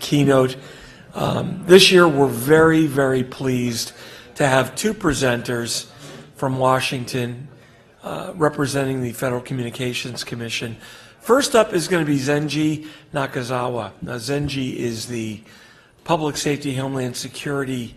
Keynote. This year we're very, very pleased to have two presenters from Washington representing the Federal Communications Commission. First up is going to be Zenji Nakazawa. Now, Zenji is the Public Safety Homeland Security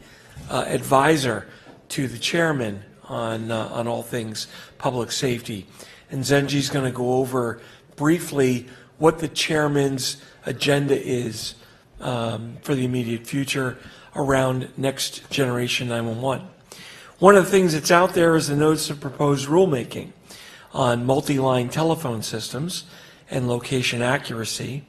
advisor to the chairman on all things public safety. And Zenji's going to go over briefly what the chairman's agenda is for the immediate future around next generation 911. One of the things that's out there is the notice of proposed rulemaking on multi-line telephone systems and location accuracy.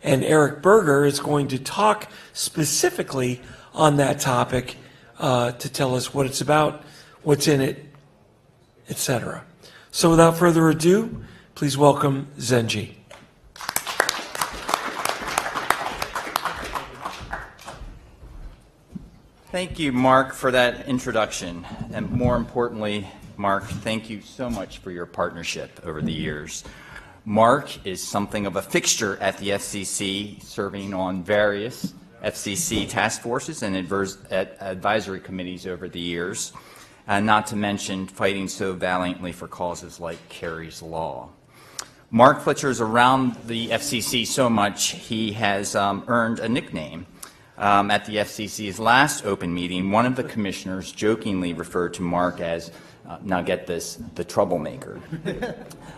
And Eric Berger is going to talk specifically on that topic to tell us what it's about, what's in it, etc. So without further ado, please welcome Zenji. Thank you, Mark, for that introduction. And more importantly, Mark, thank you so much for your partnership over the years. Mark is something of a fixture at the FCC, serving on various FCC task forces and advisory committees over the years, not to mention fighting so valiantly for causes like Kerry's Law. Mark Fletcher is around the FCC so much he has earned a nickname. At the FCC's last open meeting, one of the commissioners jokingly referred to Mark as, now get this, the troublemaker.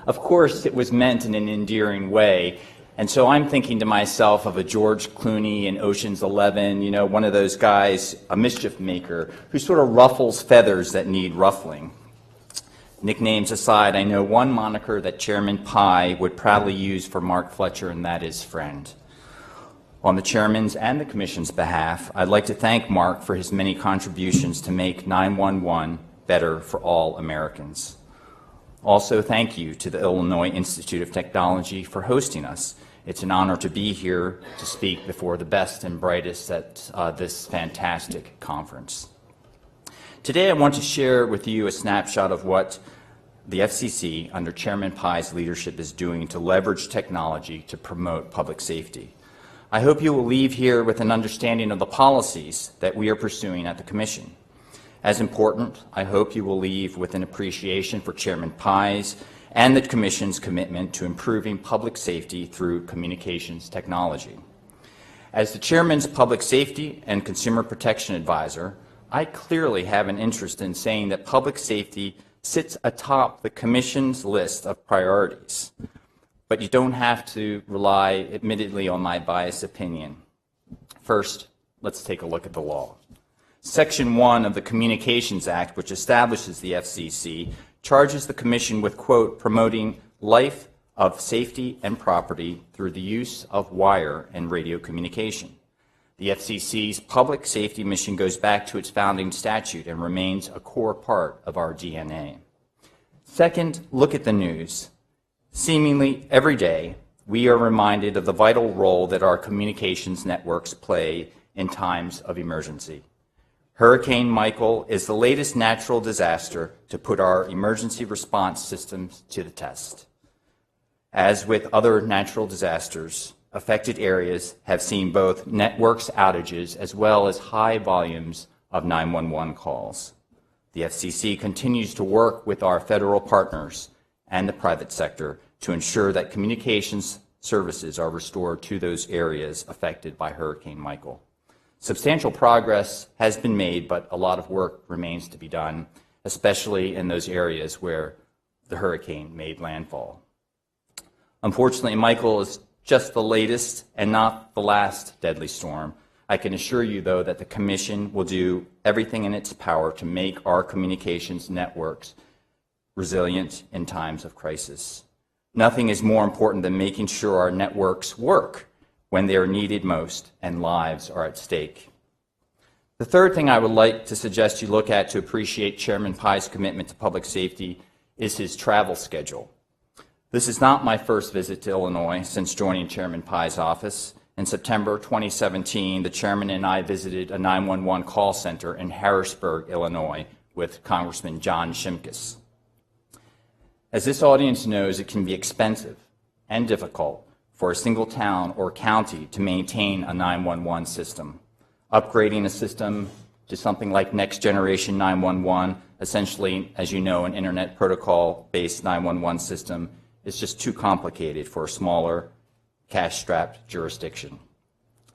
Of course, it was meant in an endearing way, and so I'm thinking to myself of a George Clooney in Ocean's 11, you know, one of those guys, a mischief maker, who sort of ruffles feathers that need ruffling. Nicknames aside, I know one moniker that Chairman Pai would proudly use for Mark Fletcher, and that is friend. On the Chairman's and the Commission's behalf, I'd like to thank Mark for his many contributions to make 911 better for all Americans. Also, thank you to the Illinois Institute of Technology for hosting us. It's an honor to be here to speak before the best and brightest at this fantastic conference. Today, I want to share with you a snapshot of what the FCC, under Chairman Pai's leadership, is doing to leverage technology to promote public safety. I hope you will leave here with an understanding of the policies that we are pursuing at the Commission. As important, I hope you will leave with an appreciation for Chairman Pai's and the Commission's commitment to improving public safety through communications technology. As the Chairman's Public Safety and Consumer Protection Advisor, I clearly have an interest in saying that public safety sits atop the Commission's list of priorities. But you don't have to rely, admittedly, on my biased opinion. First, let's take a look at the law. Section 1 of the Communications Act, which establishes the FCC, charges the Commission with, quote, promoting life of safety and property through the use of wire and radio communication. The FCC's public safety mission goes back to its founding statute and remains a core part of our DNA. Second, look at the news. Seemingly every day, we are reminded of the vital role that our communications networks play in times of emergency. Hurricane Michael is the latest natural disaster to put our emergency response systems to the test. As with other natural disasters, affected areas have seen both networks outages as well as high volumes of 911 calls. The FCC continues to work with our federal partners and the private sector to ensure that communications services are restored to those areas affected by Hurricane Michael. Substantial progress has been made, but a lot of work remains to be done, especially in those areas where the hurricane made landfall. Unfortunately, Michael is just the latest and not the last deadly storm. I can assure you, though, that the Commission will do everything in its power to make our communications networks resilient in times of crisis. Nothing is more important than making sure our networks work when they are needed most and lives are at stake. The third thing I would like to suggest you look at to appreciate Chairman Pai's commitment to public safety is his travel schedule. This is not my first visit to Illinois since joining Chairman Pai's office. In September 2017, the Chairman and I visited a 911 call center in Harrisburg, Illinois, with Congressman John Shimkus. As this audience knows, it can be expensive and difficult for a single town or county to maintain a 911 system. Upgrading a system to something like Next Generation 911, essentially, as you know, an internet protocol-based 911 system, is just too complicated for a smaller, cash-strapped jurisdiction.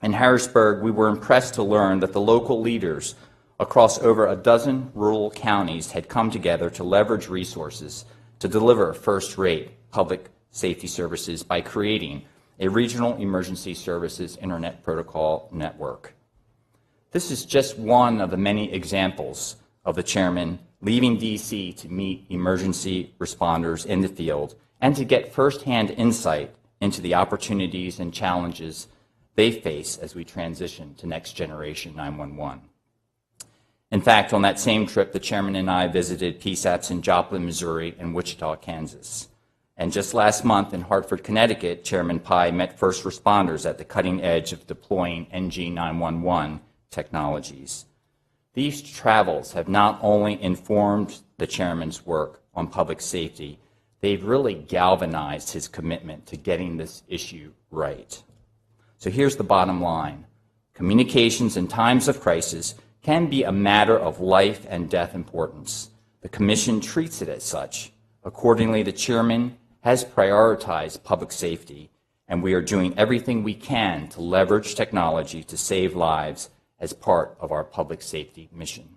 In Harrisburg, we were impressed to learn that the local leaders across over a dozen rural counties had come together to leverage resources to deliver first-rate public safety services by creating a regional emergency services internet protocol network. This is just one of the many examples of the chairman leaving DC to meet emergency responders in the field and to get firsthand insight into the opportunities and challenges they face as we transition to Next Generation 911. In fact, on that same trip, the chairman and I visited PSAPs in Joplin, Missouri, and Wichita, Kansas. And just last month in Hartford, Connecticut, Chairman Pai met first responders at the cutting edge of deploying NG911 technologies. These travels have not only informed the chairman's work on public safety, they've really galvanized his commitment to getting this issue right. So here's the bottom line. Communications in times of crisis can be a matter of life and death importance. The Commission treats it as such. Accordingly, the chairman has prioritized public safety, and we are doing everything we can to leverage technology to save lives as part of our public safety mission.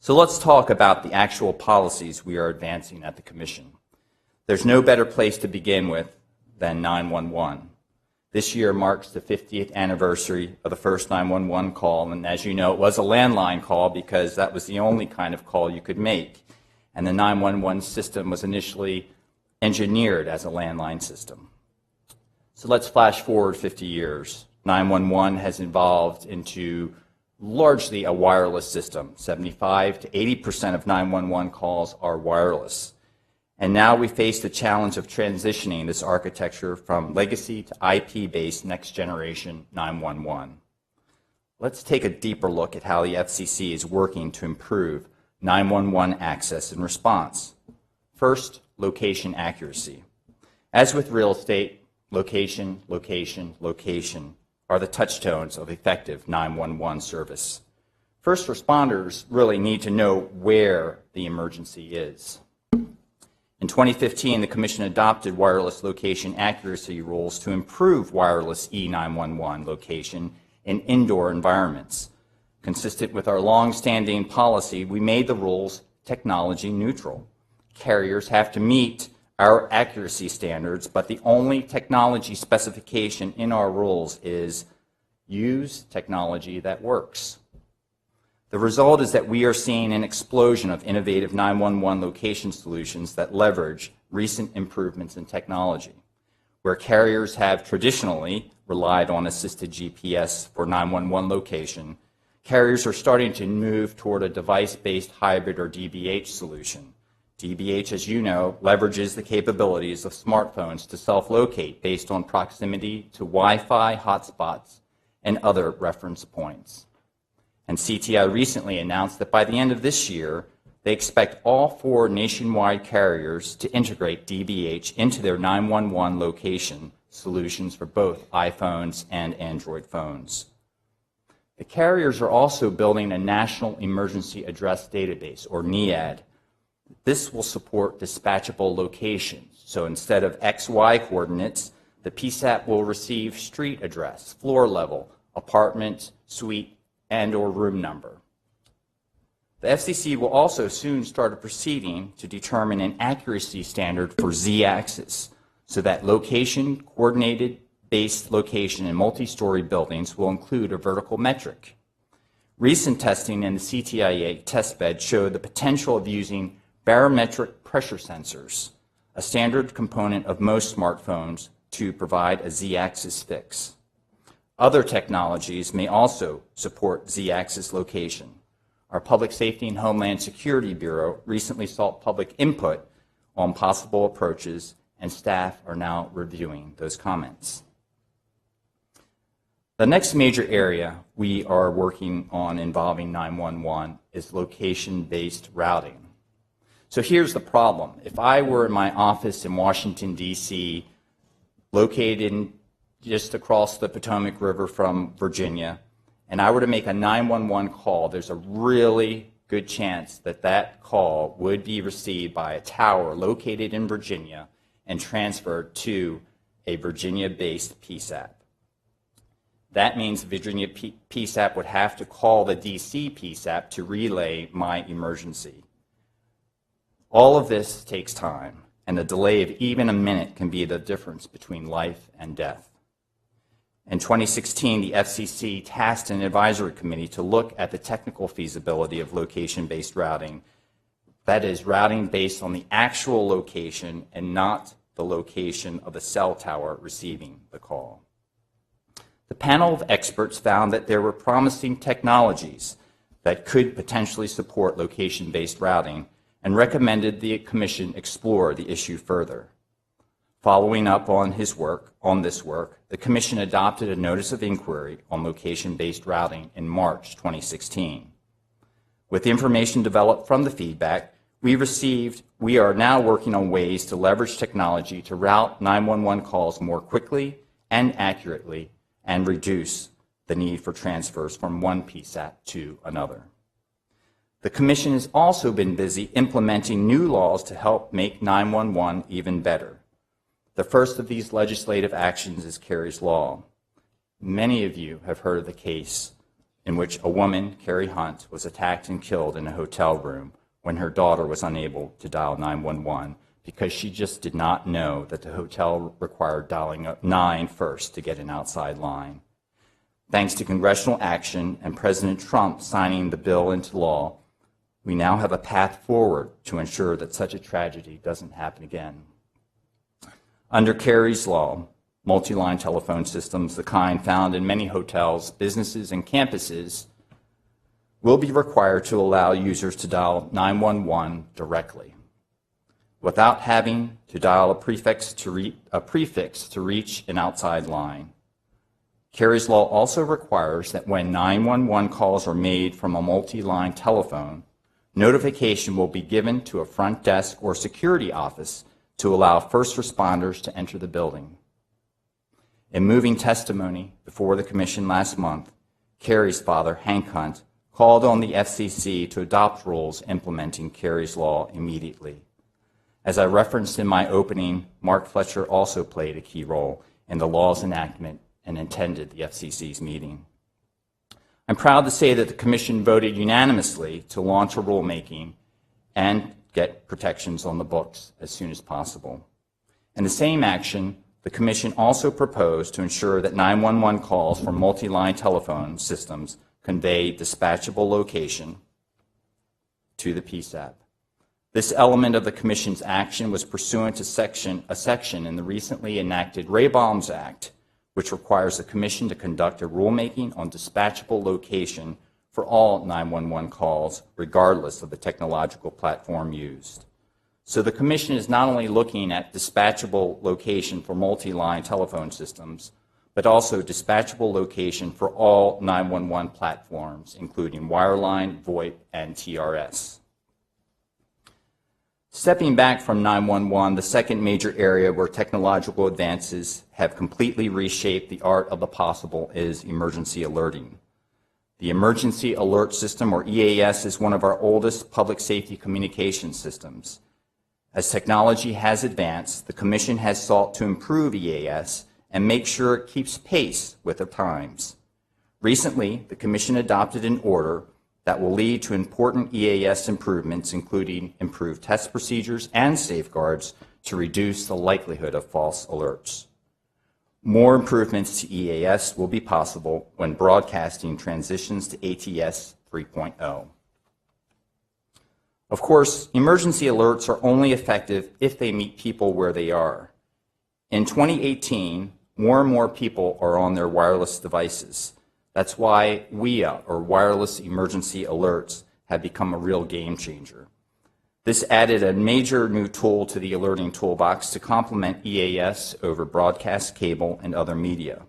So let's talk about the actual policies we are advancing at the Commission. There's no better place to begin with than 911. This year marks the 50th anniversary of the first 911 call, and as you know, it was a landline call because that was the only kind of call you could make. And the 911 system was initially engineered as a landline system. So let's flash forward 50 years. 911 has evolved into largely a wireless system. 75 to 80% of 911 calls are wireless. And now we face the challenge of transitioning this architecture from legacy to IP-based next generation 911. Let's take a deeper look at how the FCC is working to improve 911 access and response. First, location accuracy. As with real estate, location, location, location are the touchstones of effective 911 service. First responders really need to know where the emergency is. In 2015, the Commission adopted wireless location accuracy rules to improve wireless E911 location in indoor environments. Consistent with our long-standing policy, we made the rules technology neutral. Carriers have to meet our accuracy standards, but the only technology specification in our rules is use technology that works. The result is that we are seeing an explosion of innovative 911 location solutions that leverage recent improvements in technology. Where carriers have traditionally relied on assisted GPS for 911 location, carriers are starting to move toward a device-based hybrid or DBH solution. DBH, as you know, leverages the capabilities of smartphones to self-locate based on proximity to Wi-Fi hotspots and other reference points. And CTI recently announced that by the end of this year, they expect all 4 nationwide carriers to integrate DBH into their 911 location solutions for both iPhones and Android phones. The carriers are also building a National Emergency Address Database, or NEAD. This will support dispatchable locations. So instead of XY coordinates, the PSAP will receive street address, floor level, apartment, suite, and or room number. The FCC will also soon start a proceeding to determine an accuracy standard for Z-axis so that location coordinated based location in multi-story buildings will include a vertical metric. Recent testing in the CTIA testbed showed the potential of using barometric pressure sensors, a standard component of most smartphones, to provide a Z-axis fix. Other technologies may also support Z-axis location. Our Public Safety and Homeland Security Bureau recently sought public input on possible approaches, and staff are now reviewing those comments. The next major area we are working on involving 911 is location-based routing. So here's the problem. If I were in my office in Washington, D.C., located just across the Potomac River from Virginia, and I were to make a 911 call, there's a really good chance that that call would be received by a tower located in Virginia and transferred to a Virginia-based PSAP. That means Virginia PSAP would have to call the DC PSAP to relay my emergency. All of this takes time, and a delay of even a minute can be the difference between life and death. In 2016, the FCC tasked an advisory committee to look at the technical feasibility of location-based routing. That is, routing based on the actual location and not the location of the cell tower receiving the call. The panel of experts found that there were promising technologies that could potentially support location-based routing and recommended the Commission explore the issue further. Following up on this work, the Commission adopted a notice of inquiry on location-based routing in March 2016. With the information developed from the feedback we received, we are now working on ways to leverage technology to route 911 calls more quickly and accurately and reduce the need for transfers from one PSAP to another. The Commission has also been busy implementing new laws to help make 911 even better. The first of these legislative actions is Carey's Law. Many of you have heard of the case in which a woman, Carey Hunt, was attacked and killed in a hotel room when her daughter was unable to dial 911 because she just did not know that the hotel required dialing 9 first to get an outside line. Thanks to congressional action and President Trump signing the bill into law, we now have a path forward to ensure that such a tragedy doesn't happen again. Under Carey's Law, multi-line telephone systems, the kind found in many hotels, businesses, and campuses, will be required to allow users to dial 911 directly, without having to dial a prefix to reach an outside line. Carey's Law also requires that when 911 calls are made from a multi-line telephone, notification will be given to a front desk or security office to allow first responders to enter the building. In moving testimony before the Commission last month, Carey's father, Hank Hunt, called on the FCC to adopt rules implementing Carey's Law immediately. As I referenced in my opening, Mark Fletcher also played a key role in the law's enactment and attended the FCC's meeting. I'm proud to say that the Commission voted unanimously to launch a rulemaking and get protections on the books as soon as possible. In the same action, the Commission also proposed to ensure that 911 calls from multi-line telephone systems convey dispatchable location to the PSAP. This element of the Commission's action was pursuant to a section in the recently enacted Ray-Balms Act, which requires the Commission to conduct a rulemaking on dispatchable location for all 911 calls, regardless of the technological platform used. So the Commission is not only looking at dispatchable location for multi-line telephone systems, but also dispatchable location for all 911 platforms, including wireline, VoIP, and TRS. Stepping back from 911, the second major area where technological advances have completely reshaped the art of the possible is emergency alerting. The Emergency Alert System, or EAS, is one of our oldest public safety communication systems. As technology has advanced, the Commission has sought to improve EAS and make sure it keeps pace with the times. Recently, the Commission adopted an order that will lead to important EAS improvements, including improved test procedures and safeguards to reduce the likelihood of false alerts. More improvements to EAS will be possible when broadcasting transitions to ATS 3.0. Of course, emergency alerts are only effective if they meet people where they are. In 2018, more and more people are on their wireless devices. That's why WEA, or wireless emergency alerts, have become a real game changer. This added a major new tool to the alerting toolbox to complement EAS over broadcast cable and other media.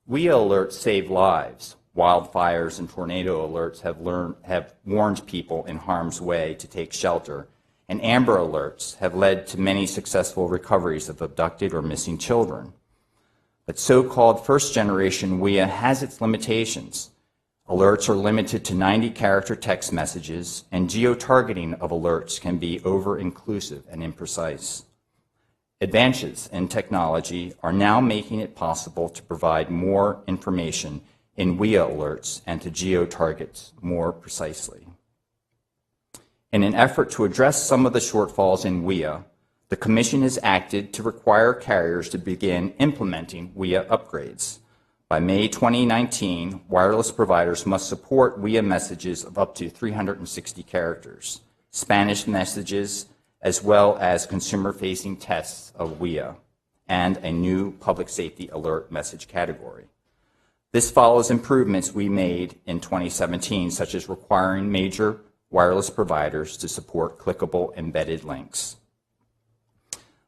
WEA alerts save lives. Wildfires and tornado alerts have warned people in harm's way to take shelter, and Amber Alerts have led to many successful recoveries of abducted or missing children. But so-called first-generation WIA has its limitations. Alerts are limited to 90-character text messages, and geo-targeting of alerts can be over-inclusive and imprecise. Advances in technology are now making it possible to provide more information in WIA alerts and to geo-targets more precisely. In an effort to address some of the shortfalls in WIA, the Commission has acted to require carriers to begin implementing WIA upgrades. By May 2019, wireless providers must support WIA messages of up to 360 characters, Spanish messages, as well as consumer-facing tests of WIA, and a new public safety alert message category. This follows improvements we made in 2017, such as requiring major wireless providers to support clickable embedded links.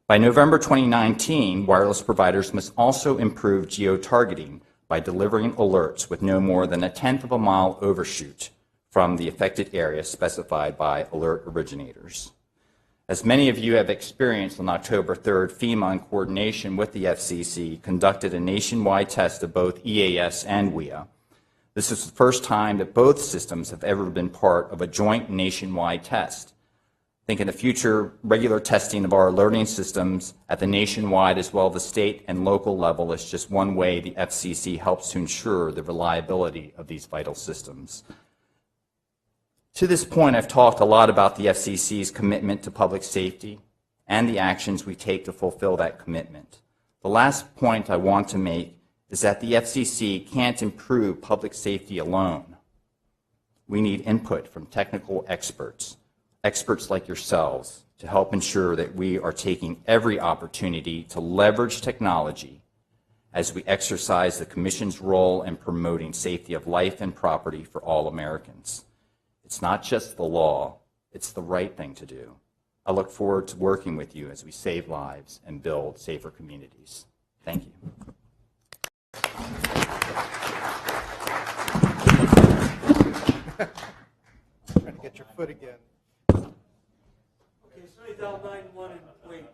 By November 2019, wireless providers must also improve geo-targeting by delivering alerts with no more than 1/10 of a mile overshoot from the affected area specified by alert originators. As many of you have experienced, on October 3rd, FEMA, in coordination with the FCC, conducted a nationwide test of both EAS and WIA. This is the first time that both systems have ever been part of a joint nationwide test. I think in the future, regular testing of our alerting systems at the nationwide as well as the state and local level is just one way the FCC helps to ensure the reliability of these vital systems. To this point, I've talked a lot about the FCC's commitment to public safety and the actions we take to fulfill that commitment. The last point I want to make is that the FCC can't improve public safety alone. We need input from technical experts, experts like yourselves, to help ensure that we are taking every opportunity to leverage technology as we exercise the Commission's role in promoting safety of life and property for all Americans. It's not just the law, it's the right thing to do. I look forward to working with you as we save lives and build safer communities. Thank you. Trying to get your foot again. Okay, somebody dial 911 and wait.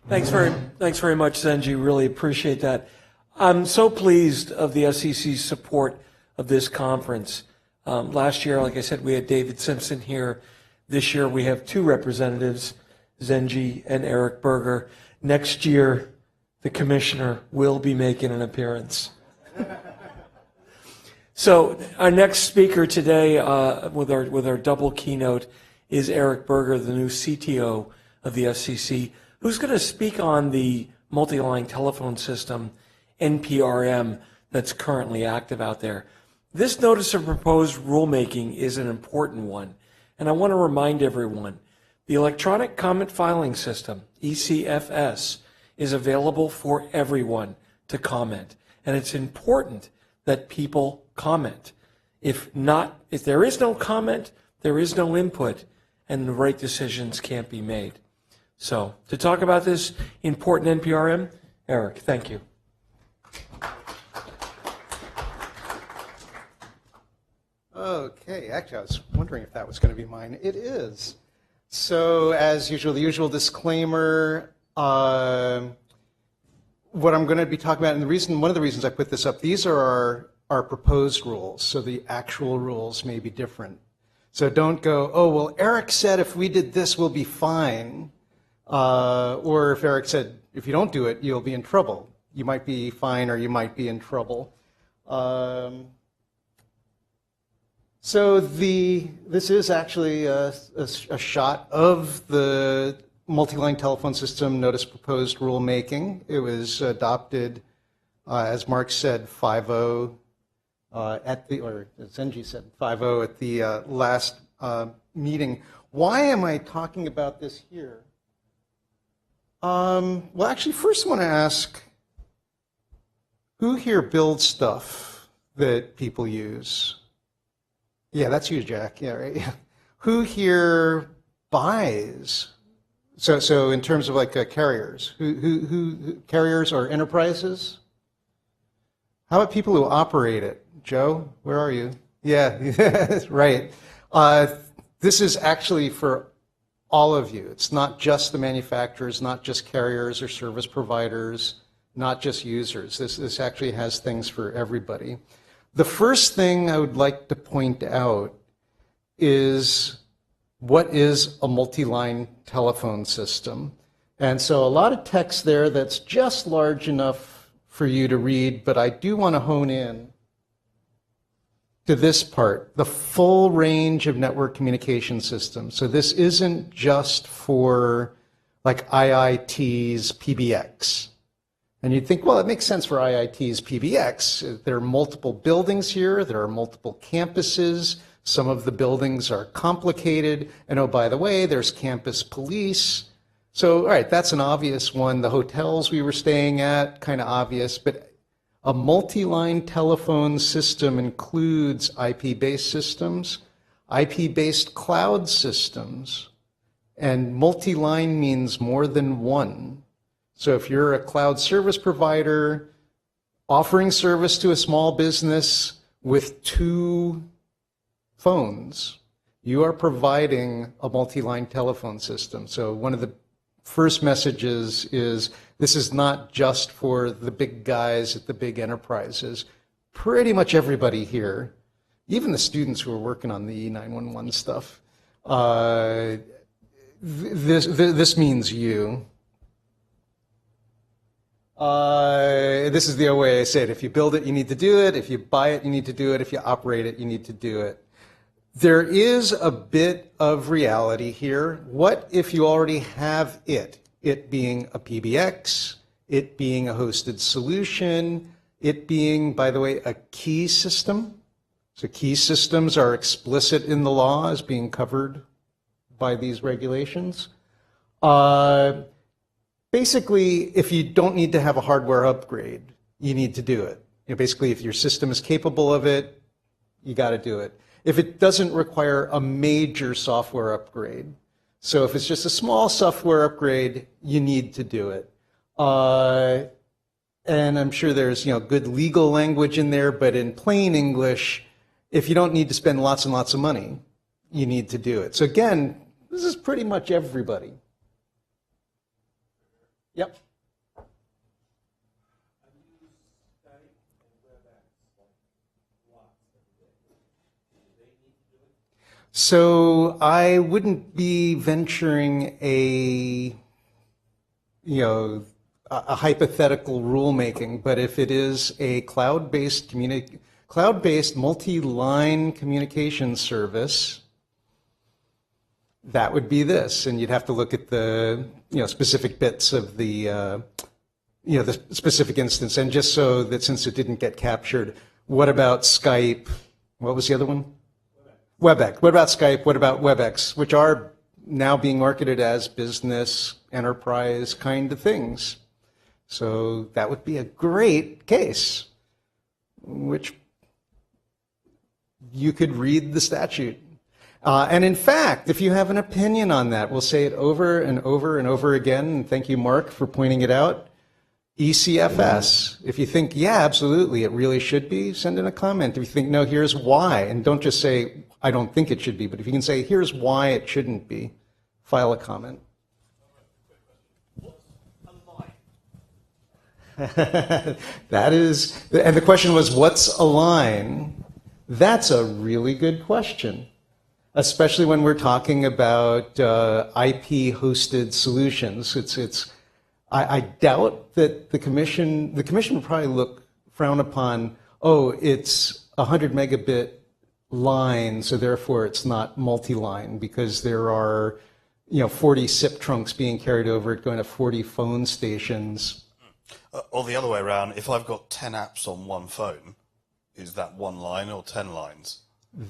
Thanks very much, Zenji. Really appreciate that. I'm so pleased of the FCC's support of this conference. Last year, like I said, we had David Simpson here. This year, we have two representatives, Zenji and Eric Berger. Next year, the commissioner will be making an appearance. So our next speaker today with our double keynote is Eric Berger, the new CTO of the FCC, who's going to speak on the multi-line telephone system, NPRM, that's currently active out there. This notice of proposed rulemaking is an important one, and I want to remind everyone, the electronic comment filing system, ECFS, is available for everyone to comment, and it's important that people comment. If there is no comment, there is no input, and the right decisions can't be made. So, to talk about this important NPRM, Eric, thank you. Okay, actually I was wondering if that was going to be mine. It is. So as usual, the usual disclaimer, what I'm going to be talking about, and one of the reasons I put this up, these are our proposed rules, so the actual rules may be different. So don't go, oh, well, Eric said if we did this, we'll be fine. Or if Eric said, if you don't do it, you'll be in trouble. You might be fine or you might be in trouble. So this is actually a shot of the multi-line telephone system notice proposed rulemaking. It was adopted, as Mark said, 5-0 or as Zenji said, 5-0 at the last meeting. Why am I talking about this here? Well, actually, first I want to ask, who here builds stuff that people use? Yeah, that's you, Jack. Yeah, right. Who here buys? So in terms of like carriers, who carriers or enterprises? How about people who operate it? Joe, where are you? Yeah, right. This is actually for all of you. It's not just the manufacturers, not just carriers or service providers, not just users. This actually has things for everybody. The first thing I would like to point out is what is a multi-line telephone system. And so a lot of text there that's just large enough for you to read, but I do want to hone in to this part, the full range of network communication systems. So this isn't just for like IIT's PBX. And you'd think, well, it makes sense for IIT's PBX. There are multiple buildings here. There are multiple campuses. Some of the buildings are complicated. And oh, by the way, there's campus police. So, all right, that's an obvious one. The hotels we were staying at, kind of obvious. But a multi-line telephone system includes IP-based systems, IP-based cloud systems, and multi-line means more than one. So if you're a cloud service provider offering service to a small business with 2 phones, you are providing a multi-line telephone system. So one of the first messages is this is not just for the big guys at the big enterprises. Pretty much everybody here, even the students who are working on the E911 stuff, this means you. This is the way I say it. If you build it, you need to do it. If you buy it, you need to do it. If you operate it, you need to do it. There is a bit of reality here. What if you already have it? It being a PBX, it being a hosted solution, it being, by the way, a key system. So key systems are explicit in the law as being covered by these regulations. Basically, if you don't need to have a hardware upgrade, you need to do it. Basically, if your system is capable of it, you got to do it. If it doesn't require a major software upgrade, so if it's just a small software upgrade, you need to do it. And I'm sure there's good legal language in there, but in plain English, if you don't need to spend lots and lots of money, you need to do it. So again, this is pretty much everybody. Yep. So I wouldn't be venturing a hypothetical rulemaking, but if it is a cloud-based multi-line communication service, that would be this, and you'd have to look at the specific bits of the the specific instance, and just so that since it didn't get captured, what about Skype? What was the other one? WebEx. What about Skype? What about WebEx, which are now being marketed as business, enterprise kind of things? So that would be a great case, which you could read the statute. And in fact, if you have an opinion on that, we'll say it over and over and over again, and thank you, Mark, for pointing it out. ECFS. If you think, yeah, absolutely, it really should be, send in a comment. If you think, no, here's why, and don't just say, I don't think it should be, but if you can say, here's why it shouldn't be, file a comment. That is, and the question was, what's a line? That's a really good question, especially when we're talking about IP-hosted solutions. I doubt that the commission would probably frown upon, oh, it's a 100 megabit line, so therefore it's not multi-line, because there are 40 SIP trunks being carried over it going to 40 phone stations. Or the other way around, if I've got 10 apps on one phone, is that one line or 10 lines?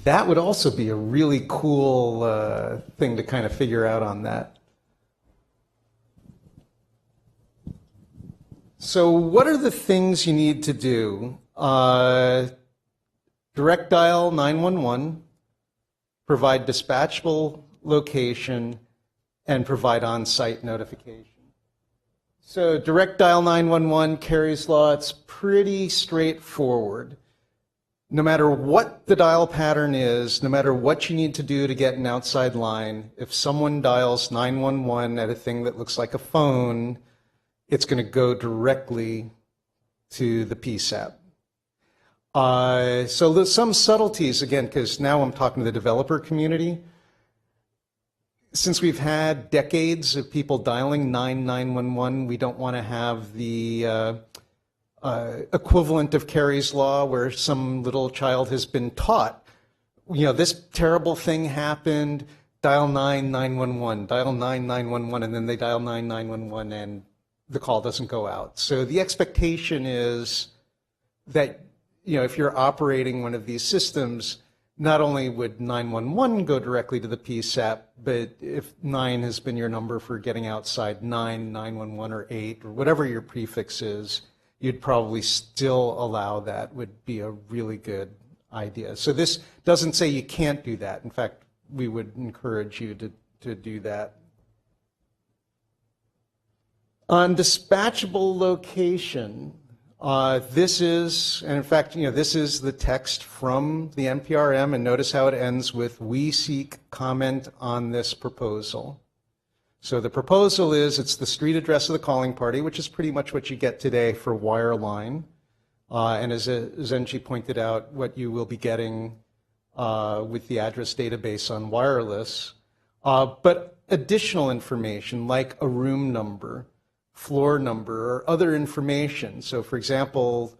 That would also be a really cool thing to kind of figure out on that. So what are the things you need to do? Direct dial 911, provide dispatchable location, and provide on-site notification. So direct dial 911, Kerry's law, it's pretty straightforward. no matter what the dial pattern is, no matter what you need to do to get an outside line, if someone dials 911 at a thing that looks like a phone, it's going to go directly to the PSAP. So there's some subtleties, again, because now I'm talking to the developer community. Since we've had decades of people dialing 911, we don't want to have the equivalent of Carey's Law, where some little child has been taught, this terrible thing happened, dial 911, dial 911, and then they dial 911 and the call doesn't go out. So the expectation is that, if you're operating one of these systems, not only would 911 go directly to the PSAP, but if 9 has been your number for getting outside 911, or 8, or whatever your prefix is, you'd probably still allow that. Would be a really good idea. So this doesn't say you can't do that. In fact, we would encourage you to do that. On dispatchable location, this is, and in fact, this is the text from the NPRM, and notice how it ends with, "We seek comment on this proposal." So the proposal is, it's the street address of the calling party, which is pretty much what you get today for wireline. And as Zenji pointed out, what you will be getting with the address database on wireless. But additional information like a room number, floor number, or other information. So for example,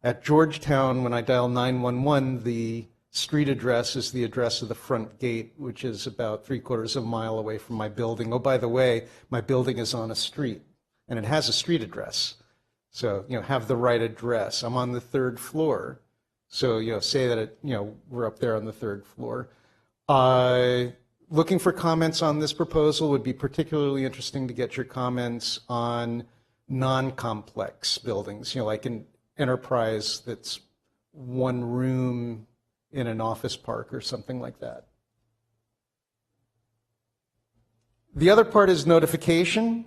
at Georgetown, when I dial 911, the street address is the address of the front gate, which is about 3/4 of a mile away from my building. Oh, by the way, my building is on a street, and it has a street address. So, have the right address. I'm on the 3rd floor. So, say that, we're up there on the 3rd floor. Looking for comments on this proposal would be particularly interesting to get your comments on non-complex buildings, like an enterprise that's one room in an office park or something like that. The other part is notification.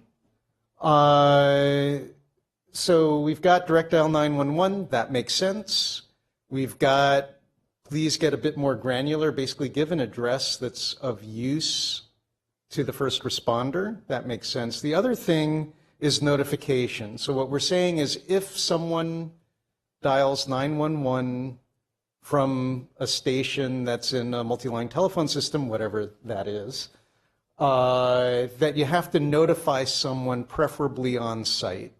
So we've got direct dial 911, that makes sense. We've got please get a bit more granular, basically give an address that's of use to the first responder, that makes sense. The other thing is notification. So what we're saying is if someone dials 911 from a station that's in a multi-line telephone system, whatever that is, that you have to notify someone, preferably on site.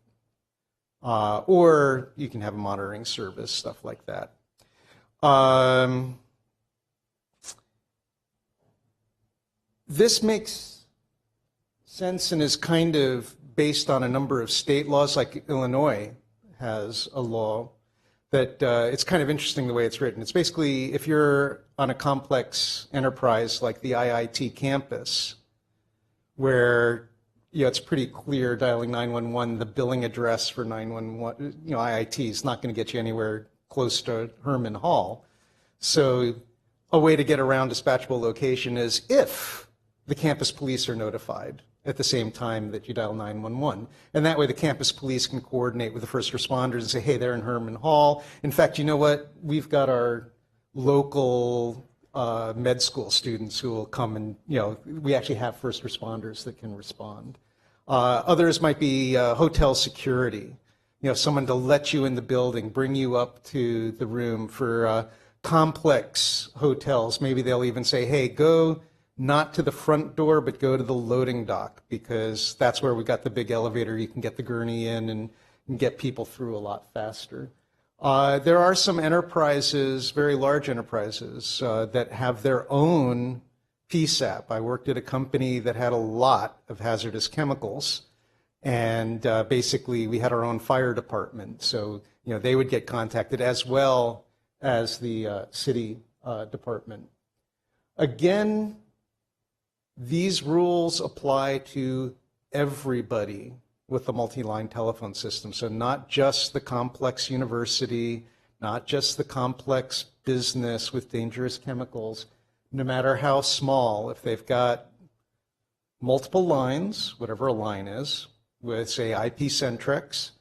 Or you can have a monitoring service, stuff like that. This makes sense and is kind of based on a number of state laws, like Illinois has a law that it's kind of interesting the way it's written. It's basically, if you're on a complex enterprise like the IIT campus, where it's pretty clear dialing 911, the billing address for 911, IIT is not going to get you anywhere close to Herman Hall. So a way to get around dispatchable location is if the campus police are notified at the same time that you dial 911. And that way the campus police can coordinate with the first responders and say, hey, they're in Herman Hall. In fact, you know what? We've got our local med school students who will come and, we actually have first responders that can respond. Others might be hotel security. Someone to let you in the building, bring you up to the room. For complex hotels, maybe they'll even say, hey, go not to the front door, but go to the loading dock, because that's where we got the big elevator. You can get the gurney in and get people through a lot faster. There are some enterprises, very large enterprises, that have their own PSAP. I worked at a company that had a lot of hazardous chemicals, and basically we had our own fire department. So they would get contacted as well as the city department. Again, these rules apply to everybody with a multi-line telephone system. So not just the complex university, not just the complex business with dangerous chemicals. No matter how small, if they've got multiple lines, whatever a line is, with say IP Centrex,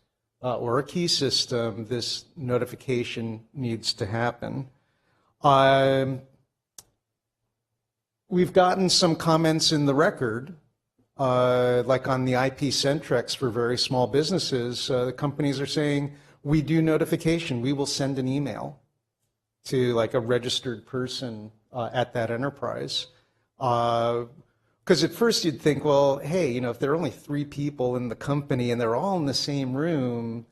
or a key system, this notification needs to happen. We've gotten some comments in the record, like on the IP Centrex for very small businesses. The companies are saying, we do notification. We will send an email to like a registered person at that enterprise. Because at first you'd think, well, hey, you know, if there are only 3 people in the company and they're all in the same room,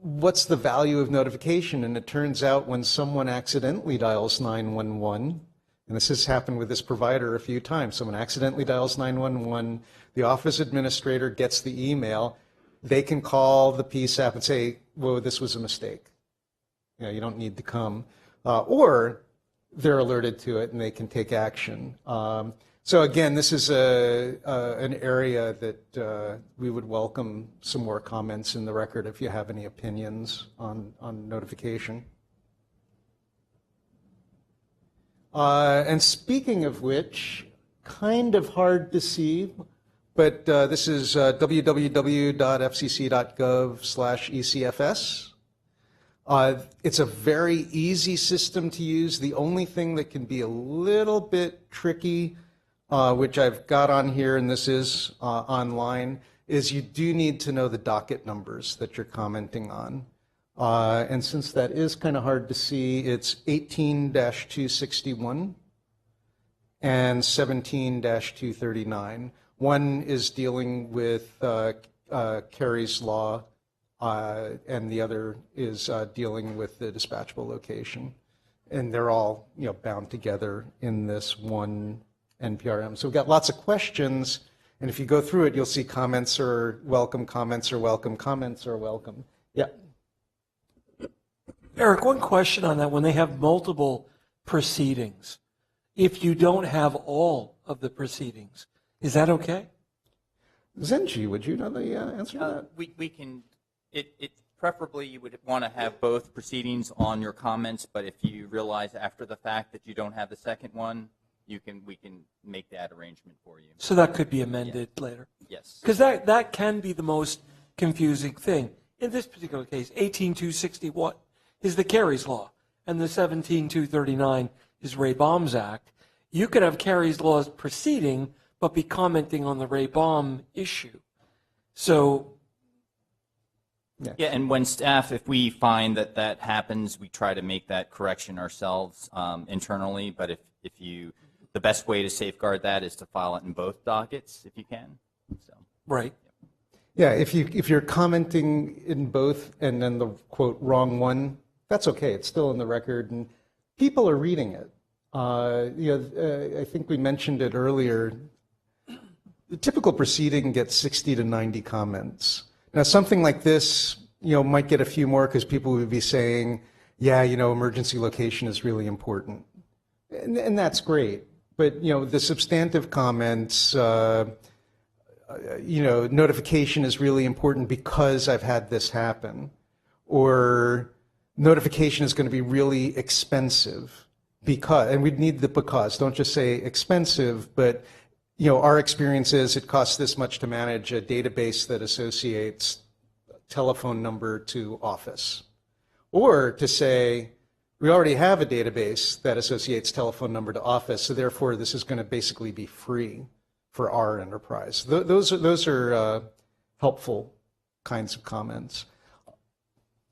what's the value of notification? And it turns out when someone accidentally dials 911, and this has happened with this provider a few times, someone accidentally dials 911, the office administrator gets the email, they can call the PSAP and say, whoa, this was a mistake. You know, you don't need to come. Or they're alerted to it and they can take action. So again, this is an area that we would welcome some more comments in the record if you have any opinions on notification. And speaking of which, kind of hard to see, but this is www.fcc.gov/ECFS. It's a very easy system to use. The only thing that can be a little bit tricky, which I've got on here, and this is online, is you do need to know the docket numbers that you're commenting on. And since that is kind of hard to see, it's 18-261 and 17-239. One is dealing with Kerry's Law, and the other is dealing with the dispatchable location. And they're all, you know, bound together in this one NPRM. So we've got lots of questions, and if you go through it, you'll see comments are welcome, comments are welcome, comments are welcome. Yeah. Eric, one question on that. When they have multiple proceedings, if you don't have all of the proceedings, is that okay? Zenji, would you know the answer to that? We can, preferably you would want to have both proceedings on your comments, but if you realize after the fact that you don't have the second one, we can make that arrangement for you. So that could be amended later? Yes. Because that can be the most confusing thing. In this particular case, 18-261 is the Kerry's Law, and the 17-239 is Ray Baum's Act. You could have Kerry's Laws proceeding, but be commenting on the Ray Baum issue. So, yeah, and when staff, if we find that that happens, we try to make that correction ourselves internally. But if the best way to safeguard that is to file it in both dockets, if you can. So. right. Yeah, if you're commenting in both and then the quote wrong one, that's okay. It's still in the record, and people are reading it. I think we mentioned it earlier. The typical proceeding gets 60 to 90 comments. Now, something like this, might get a few more because people would be saying, yeah, emergency location is really important. And that's great. But, the substantive comments, notification is really important because I've had this happen. Or notification is going to be really expensive because, and we'd need the because, don't just say expensive, but our experience is it costs this much to manage a database that associates telephone number to office. Or to say, we already have a database that associates telephone number to office, so therefore this is going to basically be free for our enterprise. Those are helpful kinds of comments.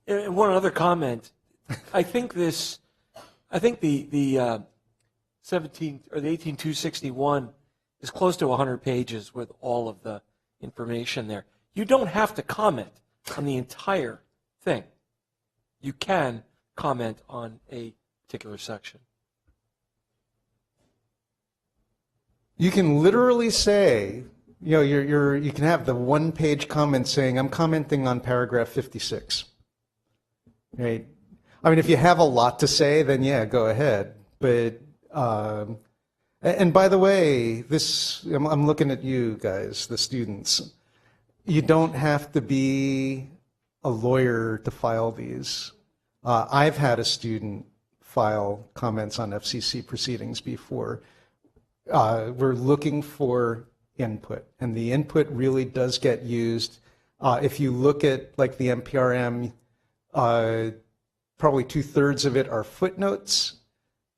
And one other comment, I think the 18261 is close to 100 pages with all of the information there. You don't have to comment on the entire thing. You can comment on a particular section. You can literally say, you can have the one-page comment saying, I'm commenting on paragraph 56. Right? I mean, if you have a lot to say, then yeah, go ahead. But, and by the way, I'm looking at you guys, the students. You don't have to be a lawyer to file these. I've had a student file comments on FCC proceedings before. We're looking for input, and the input really does get used If you look at like the NPRM, probably 2/3 of it are footnotes,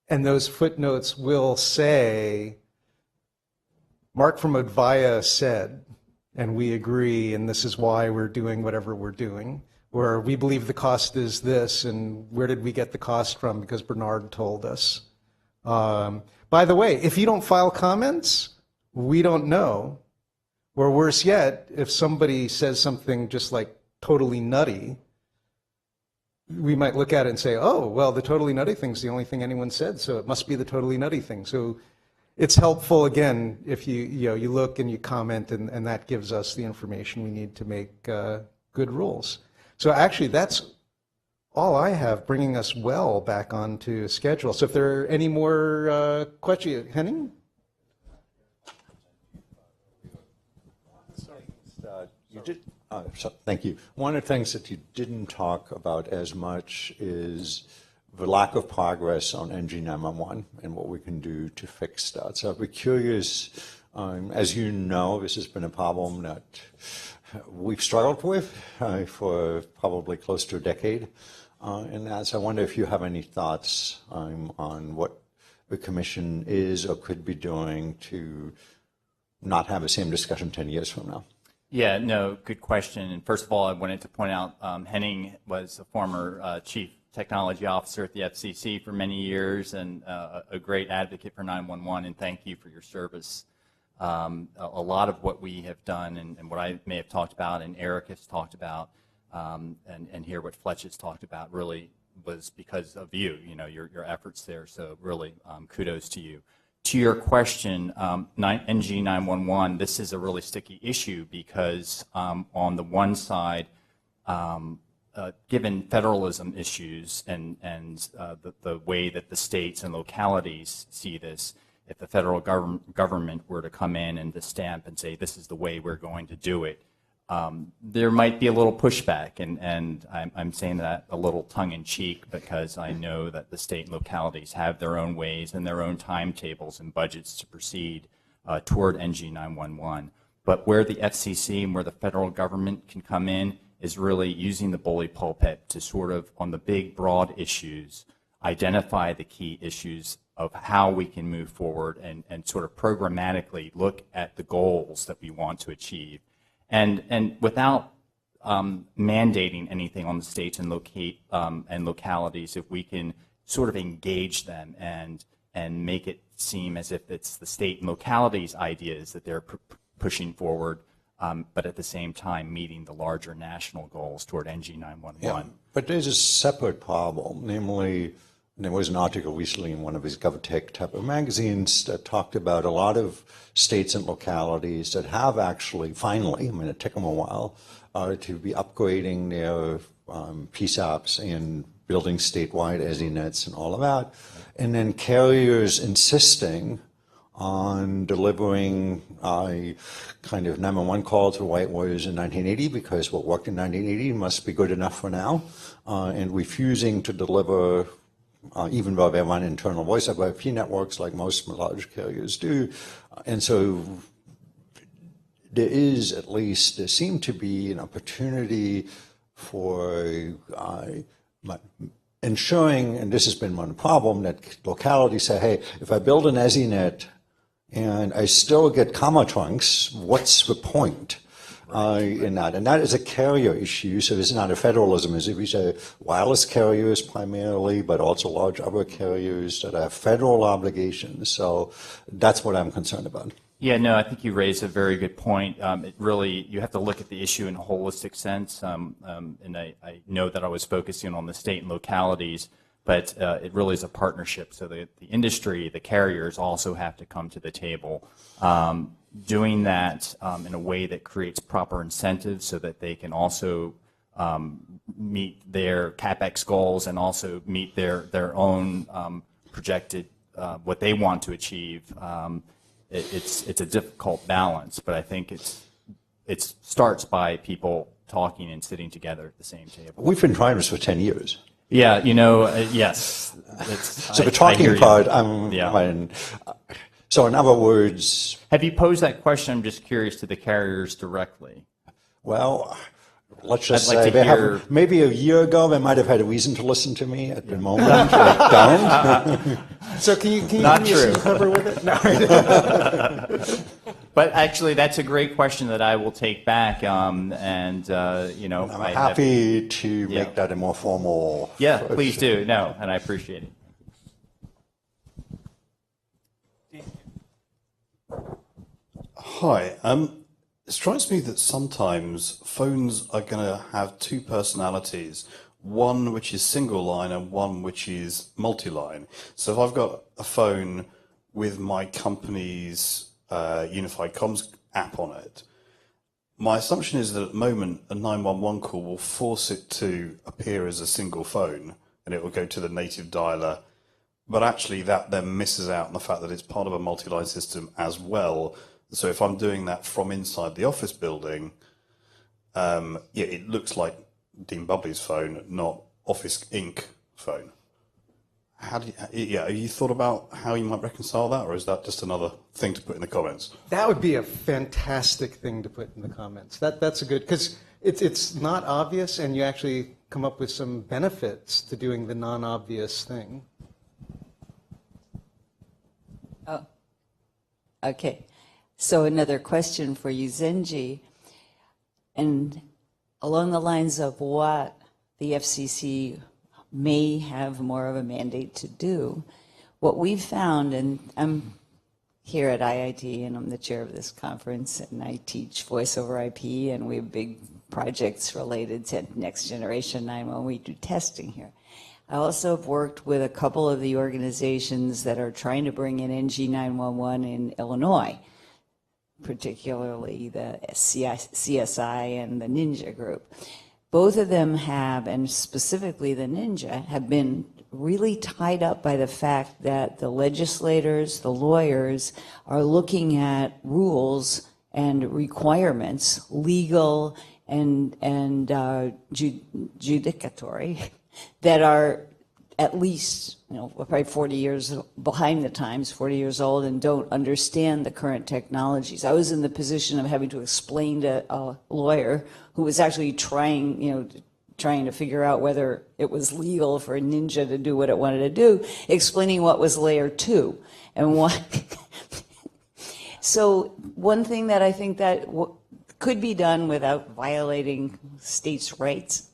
and those footnotes will say, Mark from Advaya said, and we agree, and this is why we're doing whatever we're doing, or we believe the cost is this, and where did we get the cost from? Because Bernard told us. By the way, if you don't file comments, we don't know. Or worse yet, if somebody says something just like totally nutty, we might look at it and say, oh, well, the totally nutty thing's the only thing anyone said, so it must be the totally nutty thing. So it's helpful, again, if you look and you comment, and that gives us the information we need to make good rules. So actually, that's all I have, bringing us well back onto schedule. So if there are any more questions, Henning? Thank you. One of the things that you didn't talk about as much is the lack of progress on NG911 and what we can do to fix that. So I'd be curious, as you know, this has been a problem that we've struggled with for probably close to a decade. And so I wonder if you have any thoughts on what the Commission is or could be doing to not have the same discussion 10 years from now. Yeah, no, good question. And first of all, I wanted to point out Henning was a former Chief Technology Officer at the FCC for many years and a great advocate for 911, and thank you for your service. A lot of what we have done and what I may have talked about and Eric has talked about and hear what Fletcher has talked about really was because of you, your efforts there. So really kudos to you. To your question, NG911, this is a really sticky issue because on the one side, given federalism issues and the way that the states and localities see this, if the federal government were to come in and to stamp and say this is the way we're going to do it, there might be a little pushback, and I'm saying that a little tongue-in-cheek because I know that the state and localities have their own ways and their own timetables and budgets to proceed toward NG911. But where the FCC and where the federal government can come in is really using the bully pulpit to sort of, on the big, broad issues, identify the key issues of how we can move forward and sort of programmatically look at the goals that we want to achieve. And without mandating anything on the states and localities, if we can sort of engage them and make it seem as if it's the state and localities' ideas that they're pushing forward, but at the same time meeting the larger national goals toward NG911. Yeah, but there's a separate problem, namely, there was an article recently in one of these GovTech type of magazines that talked about a lot of states and localities that have actually finally, it took them a while, to be upgrading their PSAPs and building statewide EZNets and all of that. And then carriers insisting on delivering a kind of 911 call to the way it was in 1980 because what worked in 1980 must be good enough for now, and refusing to deliver even though they run internal voice over IP networks like most large carriers do. And so there seemed to be an opportunity for ensuring, and this has been one problem, that localities say, hey, if I build an EZNet and I still get comma trunks, what's the point? In that, and that is a carrier issue. So this is not a federalism issue. We say wireless carriers primarily, but also large other carriers that have federal obligations. So that's what I'm concerned about. Yeah, no, I think you raised a very good point. It really, you have to look at the issue in a holistic sense. And I know that I was focusing on the state and localities, but it really is a partnership. So the industry, the carriers also have to come to the table. Doing that in a way that creates proper incentives so that they can also meet their CapEx goals and also meet their own projected what they want to achieve. It's a difficult balance, but I think it starts by people talking and sitting together at the same table. We've been trying this for 10 years. Yeah, yes. So the talking part, so in other words... Have you posed that question, I'm just curious, to the carriers directly? Well, Let's just I'd like say to they hear- have, maybe a year ago they might have had a reason to listen to me. At the moment, they don't. So can you Not give me true. some cover with it? No. But actually, that's a great question that I will take back, and you know, I'm happy to make that a more formal. Yeah, please do. No, and I appreciate it. Hi. It strikes me that sometimes phones are going to have two personalities, one which is single line and one which is multi-line. So if I've got a phone with my company's Unified Comms app on it, my assumption is that at the moment a 911 call will force it to appear as a single phone and it will go to the native dialer. But actually that then misses out on the fact that it's part of a multi-line system as well. So if I'm doing that from inside the office building, it looks like Dean Bubbly's phone, not Office Inc. phone. Have you thought about how you might reconcile that, or is that just another thing to put in the comments? That would be a fantastic thing to put in the comments. That's a good, because it's not obvious, and you actually come up with some benefits to doing the non-obvious thing. Oh, okay. So another question for you, Zenji, and along the lines of what the FCC may have more of a mandate to do, what we've found, and I'm here at IIT and I'm the chair of this conference and I teach voice over IP and we have big projects related to next generation 911. We do testing here. I also have worked with a couple of the organizations that are trying to bring in NG911 in Illinois, particularly the CSI and the Ninja group. Both of them have, and specifically the Ninja, have been really tied up by the fact that the legislators, the lawyers, are looking at rules and requirements, legal and judicatory, that are at least, probably 40 years behind the times, 40 years old, and don't understand the current technologies. I was in the position of having to explain to a lawyer who was actually trying to figure out whether it was legal for a Ninja to do what it wanted to do, explaining what was layer 2 and what. So one thing that I think that could be done without violating states' rights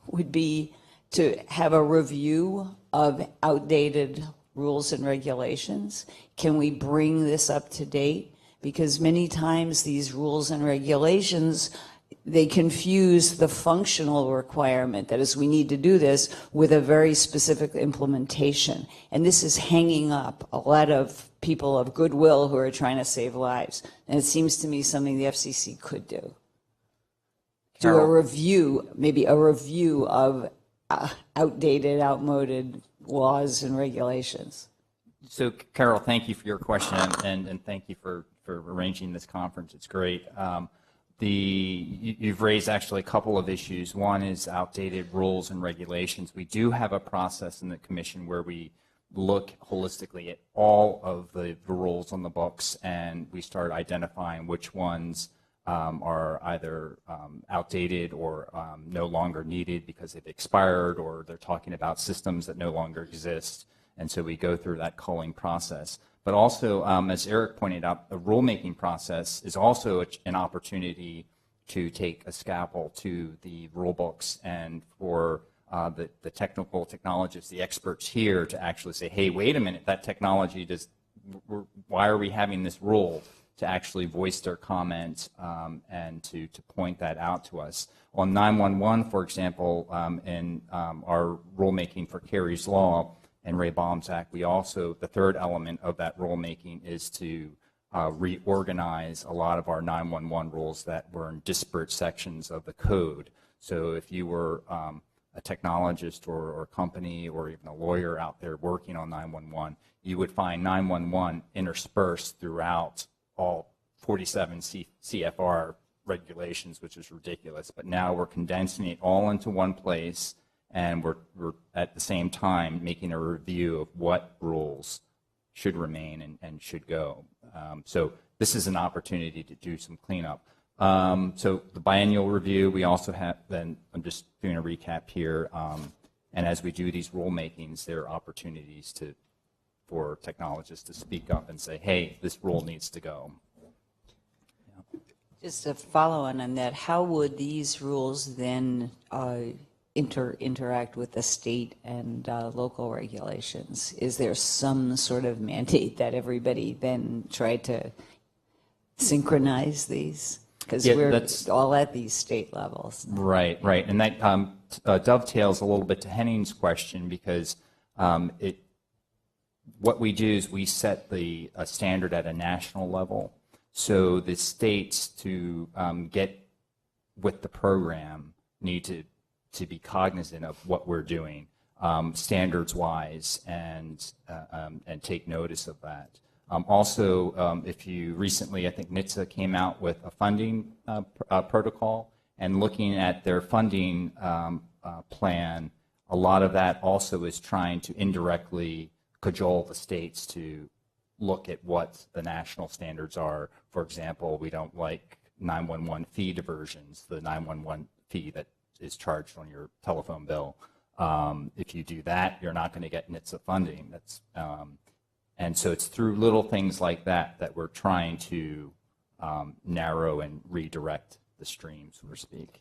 would be to have a review of outdated rules and regulations. Can we bring this up to date? Because many times these rules and regulations, they confuse the functional requirement, that is, we need to do this, with a very specific implementation. And this is hanging up a lot of people of goodwill who are trying to save lives. And it seems to me something the FCC could do. Do a review, maybe a review of outdated, outmoded laws and regulations. So, Carol, thank you for your question, and thank you for arranging this conference. It's great. You've raised actually a couple of issues. One is outdated rules and regulations. We do have a process in the Commission where we look holistically at all of the rules on the books, and we start identifying which ones are either outdated or no longer needed because they've expired, or they're talking about systems that no longer exist. And so we go through that culling process. But also, as Eric pointed out, the rulemaking process is also an opportunity to take a scalpel to the rule books and for the technical technologists, the experts here, to actually say, hey, wait a minute, that technology why are we having this rule? To actually voice their comments and to point that out to us. On 911, for example, in our rulemaking for Kerry's Law and Ray Baum's Act, we also, the third element of that rulemaking is to reorganize a lot of our 911 rules that were in disparate sections of the code. So if you were a technologist or company or even a lawyer out there working on 911, you would find 911 interspersed throughout all 47 CFR regulations, which is ridiculous. But now we're condensing it all into one place, and we're at the same time making a review of what rules should remain and should go. So this is an opportunity to do some cleanup. So the biennial review, we also have, then I'm just doing a recap here, and as we do these rulemakings, there are opportunities for technologists to speak up and say, hey, this rule needs to go. Just a follow-on on that, how would these rules then interact with the state and local regulations? Is there some sort of mandate that everybody then try to synchronize these? Because we're all at these state levels. Right, right. And that dovetails a little bit to Henning's question, because what we do is we set the standard at a national level. So the states, to get with the program, need to be cognizant of what we're doing standards-wise and take notice of that. Also, if you recently, I think NHTSA came out with a funding protocol, and looking at their funding plan, a lot of that also is trying to indirectly cajole the states to look at what the national standards are. For example, we don't like 911 fee diversions, the 911 fee that is charged on your telephone bill. If you do that, you're not going to get NHTSA funding. And so it's through little things like that that we're trying to narrow and redirect the stream, so to speak.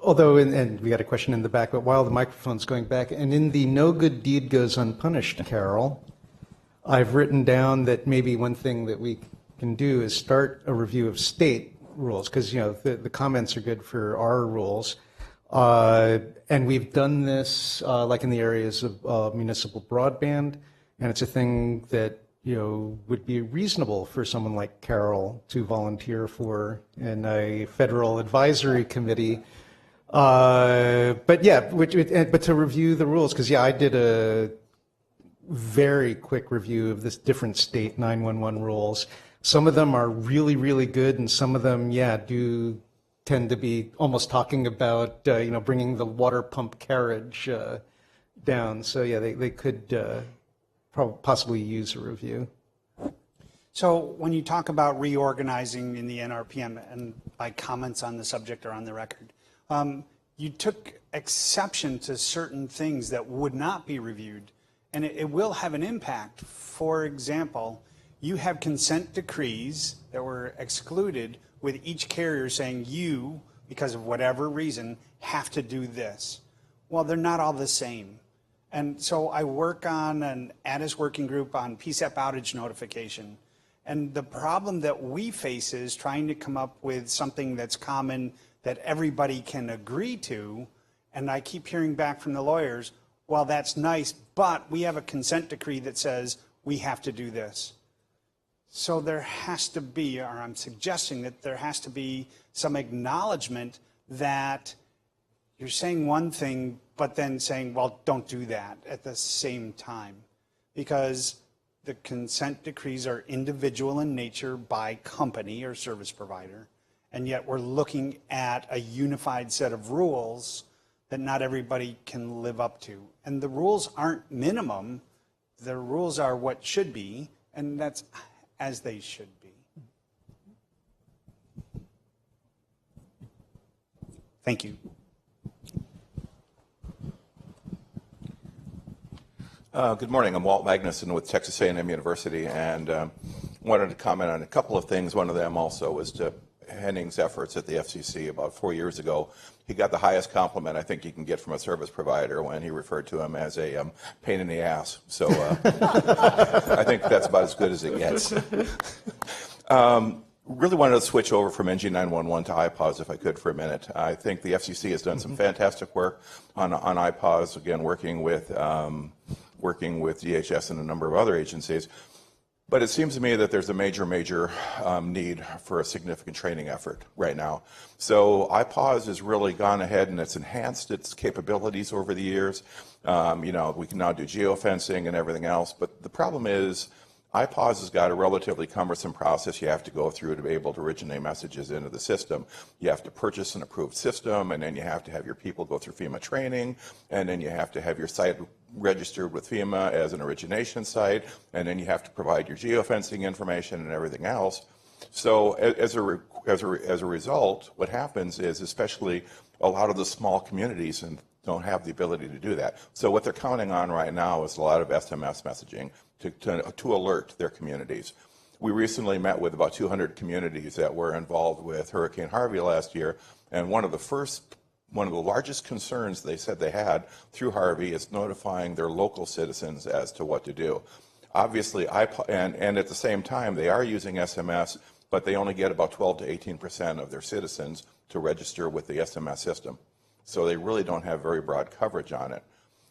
Although, and we got a question in the back, but while the microphone's going back, and in the no good deed goes unpunished, Carol, I've written down that maybe one thing that we can do is start a review of state rules, because the comments are good for our rules. And we've done this like in the areas of municipal broadband, and it's a thing that would be reasonable for someone like Carol to volunteer for in a federal advisory committee. But yeah, but to review the rules, because I did a very quick review of this different state 911 rules. Some of them are really, really good, and some of them, do tend to be almost talking about, bringing the water pump carriage down. So they could possibly use a review. So when you talk about reorganizing in the NRPM, and my comments on the subject are on the record, you took exception to certain things that would not be reviewed, and it will have an impact. For example, you have consent decrees that were excluded with each carrier saying you, because of whatever reason, have to do this. Well, they're not all the same. And so I work on an ADIS working group on PSAP outage notification. And the problem that we face is trying to come up with something that's common that everybody can agree to. And I keep hearing back from the lawyers, well, that's nice, but we have a consent decree that says we have to do this. So there has to be, or I'm suggesting that there has to be some acknowledgement that you're saying one thing, but then saying, well, don't do that at the same time. Because the consent decrees are individual in nature by company or service provider, and yet we're looking at a unified set of rules that not everybody can live up to. And the rules aren't minimum, the rules are what should be, and that's as they should be. Thank you. Good morning. I'm Walt Magnussen with Texas A&M University, and wanted to comment on a couple of things. One of them also was to Henning's efforts at the FCC about 4 years ago. He got the highest compliment I think you can get from a service provider when he referred to him as a pain in the ass. So I think that's about as good as it gets. Really wanted to switch over from NG911 to iPause if I could for a minute. I think the FCC has done some fantastic work on iPause, again, working with DHS and a number of other agencies. But it seems to me that there's a major need for a significant training effort right now. So iPause has really gone ahead and it's enhanced its capabilities over the years. We can now do geofencing and everything else. But the problem is iPause has got a relatively cumbersome process you have to go through to be able to originate messages into the system. You have to purchase an approved system, and then you have to have your people go through FEMA training, and then you have to have your site registered with FEMA as an origination site, and then you have to provide your geofencing information and everything else. So as a result, what happens is, especially a lot of the small communities and don't have the ability to do that. So what they're counting on right now is a lot of SMS messaging to alert their communities. We recently met with about 200 communities that were involved with Hurricane Harvey last year, and one of the largest concerns they said they had through Harvey is notifying their local citizens as to what to do. Obviously, and at the same time, they are using SMS, but they only get about 12 to 18% of their citizens to register with the SMS system. So they really don't have very broad coverage on it.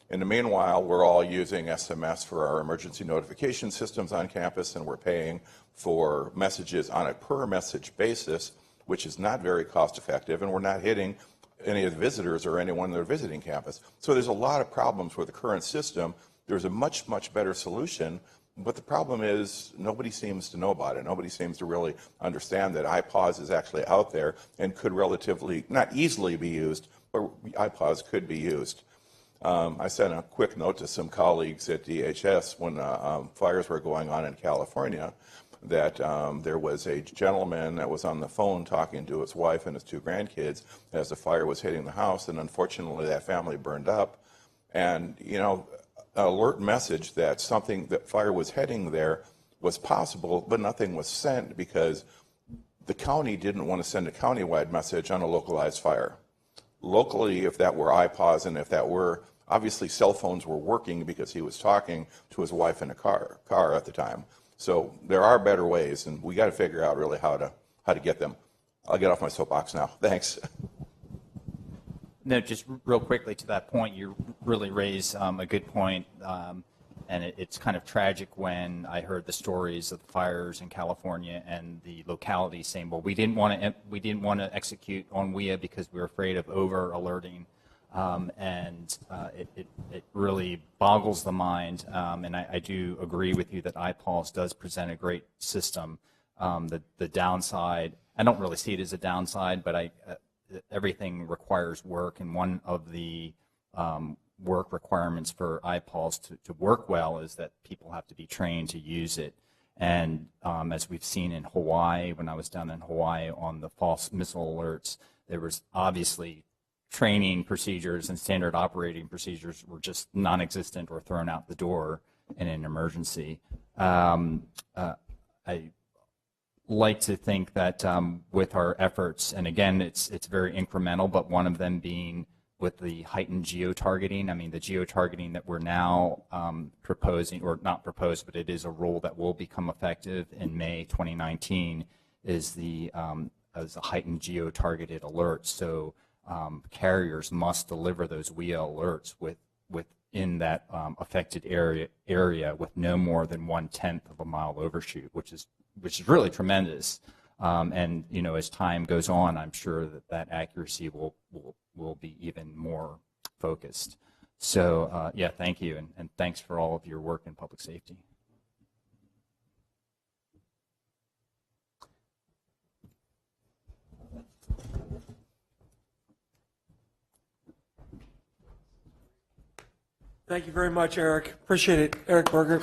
In the meanwhile, we're all using SMS for our emergency notification systems on campus, and we're paying for messages on a per message basis, which is not very cost effective, and we're not hitting any of the visitors or anyone that are visiting campus. So there's a lot of problems with the current system. There's a much, much better solution, but the problem is nobody seems to know about it. Nobody seems to really understand that iPause is actually out there and could relatively, not easily be used, but iPause could be used. I sent a quick note to some colleagues at DHS when fires were going on in California that there was a gentleman that was on the phone talking to his wife and his 2 grandkids as the fire was hitting the house, and unfortunately that family burned up. And, you know, an alert message that fire was heading there was possible, but nothing was sent because the county didn't want to send a countywide message on a localized fire. Locally, if that were iPause and if that were, obviously cell phones were working because he was talking to his wife in a car at the time. So there are better ways, and we got to figure out really how to get them. I'll get off my soapbox now. Thanks. No, just real quickly to that point, you really raise a good point, and it's kind of tragic when I heard the stories of the fires in California and the locality saying, "Well, we didn't want to execute on WIA because we were afraid of over alerting," and it really boggles the mind. And I do agree with you that iPulse does present a great system. The downside, I don't really see it as a downside, but everything requires work, and one of the work requirements for iPulse to work well is that people have to be trained to use it. And as we've seen in Hawaii, when I was down in Hawaii on the false missile alerts, there was obviously training procedures and standard operating procedures were just non-existent or thrown out the door in an emergency. I like to think that with our efforts, and again, it's very incremental, but one of them being with the heightened geo-targeting. I mean, the geo-targeting that we're now proposing, or not proposed, but it is a rule that will become effective in May 2019, is as a heightened geo-targeted alert. So carriers must deliver those WIA alerts within that affected area with no more than 1/10 of a mile overshoot, which is really tremendous. And you know, as time goes on, I'm sure that accuracy will be even more focused. So yeah, thank you, and thanks for all of your work in public safety. Thank you very much, Eric. Appreciate it. Eric Berger.